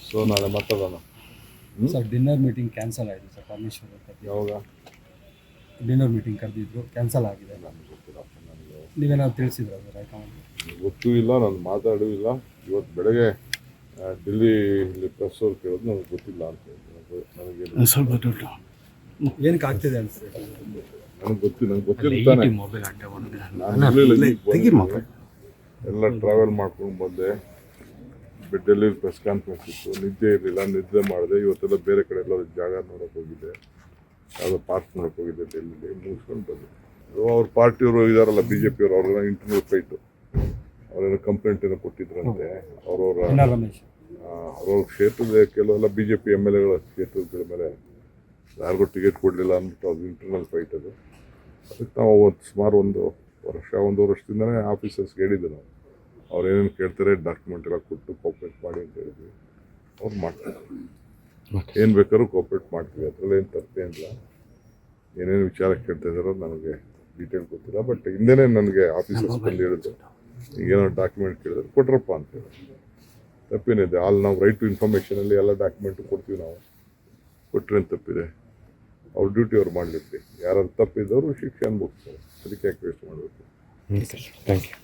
So ನಾಳೆ ಮಾತಾಡೋಣ. Sir dinner meeting cancel ಆಯಿತು ಸರ್ ಪರಮೇಶ್ವರ್ ಯಾವಾಗ ಡಿನ್ನರ್ ಮೀಟಿಂಗ್ ಕರೆದಿದ್ರು ಕ್ಯಾನ್ಸಲ್ ಆಗಿದೆ. ನನಗೆ ಗೊತ್ತಿಲ್ಲಪ್ಪ. ನನಗೆ ನೀವೇನಾದ್ರು ತಿಳಿಸಿದ್ರ ಸರ್ ಹೈಕಮಾಂಡ್? ಗೊತ್ತೂ ಇಲ್ಲ, ನಾನು ಮಾತಾಡೂ ಇಲ್ಲ. ಇವತ್ತು ಬೆಳಗ್ಗೆ ಡೆಲ್ಲಿಲಿ ಪ್ರೆಸ್ ಅವ್ರು ಕೇಳೋದು ನನಗೆ ಗೊತ್ತಿಲ್ಲ ಅಂತ ಹೇಳಿದ್ರು. ನನಗೆ ಸ್ವಲ್ಪ ಏನಕ್ಕೆ ಆಗ್ತಿದೆ ಅನಿಸ್ತದೆ? ನನಗೆ ಗೊತ್ತಿರ್ತಾನೆ. ನಾನು ಎಲ್ಲ ಟ್ರಾವೆಲ್ ಮಾಡ್ಕೊಂಡು ಬಂದೆ. ಡೆಲ್ಲಿ ಪ್ರೆಸ್ ಕಾನ್ಫರೆನ್ಸ್ ಇತ್ತು, ನಿದ್ದೆ ಇರಲಿಲ್ಲ, ನಿದ್ದೆ ಮಾಡಿದೆ. ಇವತ್ತೆಲ್ಲ ಬೇರೆ ಕಡೆ ಎಲ್ಲ ಜಾಗ ನೋಡೋಕೆ ಹೋಗಿದ್ದೆ, ಯಾವುದೋ ಪಾರ್ಕ್ ನೋಡೋಕೆ ಹೋಗಿದ್ದೆ ಡೆಲ್ಲಿಲಿ, ಮುಗಿಸ್ಕೊಂಡು ಬಂದೆ. ಅವ್ರ ಪಾರ್ಟಿಯವರು ಇದಾರಲ್ಲ BJP ಅವರು, ಅವ್ರನ್ನ ಇಂಟರ್ನಲ್ ಫೈಟು, ಅವರೇನೋ ಕಂಪ್ಲೇಂಟ್ ಏನೋ ಕೊಟ್ಟಿದ್ರಂತೆ. ಅವ್ರವ್ರ ಕ್ಷೇತ್ರದ ಕೆಲವೆಲ್ಲ BJP MLAಗಳ ಕ್ಷೇತ್ರಗಳ ಮೇಲೆ ಯಾರಿಗೂ ಟಿಕೆಟ್ ಕೊಡಲಿಲ್ಲ ಅಂದ್ಬಿಟ್ಟು ಅದು ಇಂಟರ್ನಲ್ ಫೈಟ್ ಅದು. ಅದಕ್ಕೆ ನಾವು ಸುಮಾರು ಒಂದೂವರೆ ವರ್ಷದಿಂದನೇ ಆಫೀಸರ್ಸ್ಗೆ ಹೇಳಿದ್ದೆ ನಾವು, ಅವ್ರು ಏನೇನು ಕೇಳ್ತಾರೆ ಡಾಕ್ಯುಮೆಂಟ್ ಎಲ್ಲ ಕೊಟ್ಟು ಕೋಪ್ರೇಟ್ ಮಾಡಿ ಅಂತ ಹೇಳಿದ್ವಿ. ಅವ್ರು ಮಾಡ್ತಾರೆ, ಏನು ಬೇಕಾದ್ರೂ ಕೋಪ್ರೇಟ್ ಮಾಡ್ತೀವಿ, ಅದರಲ್ಲಿ ಏನು ತಪ್ಪೇನಿಲ್ಲ. ಏನೇನು ವಿಚಾರ ಕೇಳ್ತಾ ಇದ್ದಾರೋ ನನಗೆ ಡೀಟೇಲ್ ಗೊತ್ತಿಲ್ಲ. ಬಟ್ ಹಿಂದೆನೇ ನನಗೆ ಆಫೀಸರ್ಸ್ ಬಂದು ಹೇಳಿದ್ರು, ಈಗೇನೋ ಡಾಕ್ಯುಮೆಂಟ್ ಕೇಳಿದ್ರೆ ಕೊಟ್ರಪ್ಪ ಅಂತೇಳಿ. ತಪ್ಪೇನಿದೆ? ನಾವು ರೈಟ್ ಟು ಇನ್ಫಾರ್ಮೇಷನಲ್ಲಿ ಎಲ್ಲ ಡಾಕ್ಯುಮೆಂಟು ಕೊಡ್ತೀವಿ. ನಾವು ಕೊಟ್ಟರೆ ತಪ್ಪಿದೆ? ಅವ್ರ ಡ್ಯೂಟಿ ಅವ್ರು ಮಾಡಲಿಕ್ಕೆ. ಯಾರು ತಪ್ಪಿದ್ದವರು ಶಿಕ್ಷೆ ಅನ್ಭವಿಸ್ತಾರೆ, ಅದಕ್ಕೆ ಯಾಕೆ ವೇಸ್ಟ್ ಮಾಡಬೇಕು? Thank you.